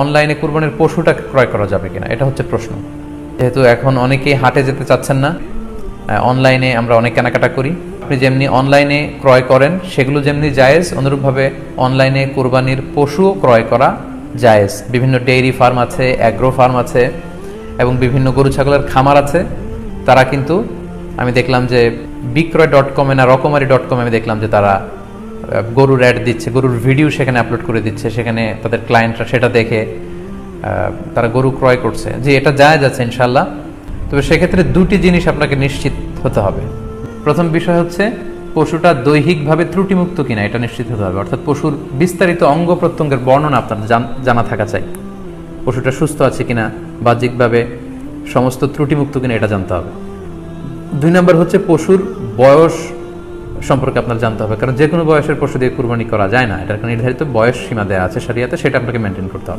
অনলাইনে কুরবানির পশুটা ক্রয় করা যাবে কিনা, এটা হচ্ছে প্রশ্ন। যেহেতু এখন অনেকেই হাটে যেতে চাচ্ছেন না, অনলাইনে আমরা অনেক কেনাকাটা করি। আপনি যেমনি অনলাইনে ক্রয় করেন সেগুলো যেমনি জায়েজ, অনুরূপভাবে অনলাইনে কুরবানির পশুও ক্রয় করা জায়েজ। বিভিন্ন ডেইরি ফার্ম আছে, অ্যাগ্রো ফার্ম আছে এবং বিভিন্ন গরু ছাগলের খামার আছে। তারা কিন্তু আমি দেখলাম যে বিক্রয়.com না রকমারি.com আমি দেখলাম যে তারা গরুর অ্যাড দিচ্ছে, গরুর ভিডিও সেখানে আপলোড করে দিচ্ছে, সেখানে তাদের ক্লায়েন্টরা সেটা দেখে তারা গরু ক্রয় করছে। যে এটা জায়েজ আছে ইনশাল্লাহ। তবে সেক্ষেত্রে দুটি জিনিস আপনাকে নিশ্চিত হতে হবে। প্রথম বিষয় হচ্ছে পশুটা দৈহিকভাবে ত্রুটিমুক্ত কিনা, এটা নিশ্চিত হতে হবে। অর্থাৎ পশুর বিস্তারিত অঙ্গ প্রত্যঙ্গের বর্ণনা আপনার জানা থাকা চাই। পশুটা সুস্থ আছে কিনা, বাহ্যিকভাবে সমস্ত ত্রুটিমুক্ত কিনা, এটা জানতে হবে। 2 নম্বর হচ্ছে পশুর বয়স সম্পর্কে আপনার জানতে হবে, কারণ যে কোনো বয়সের পশু দিয়ে কুরবানি করা যায় না। এটার একটা নির্ধারিত বয়স সীমা দেওয়া আছে শরিয়াতে, সেটা আপনাকে মেনটেন করতে হবে।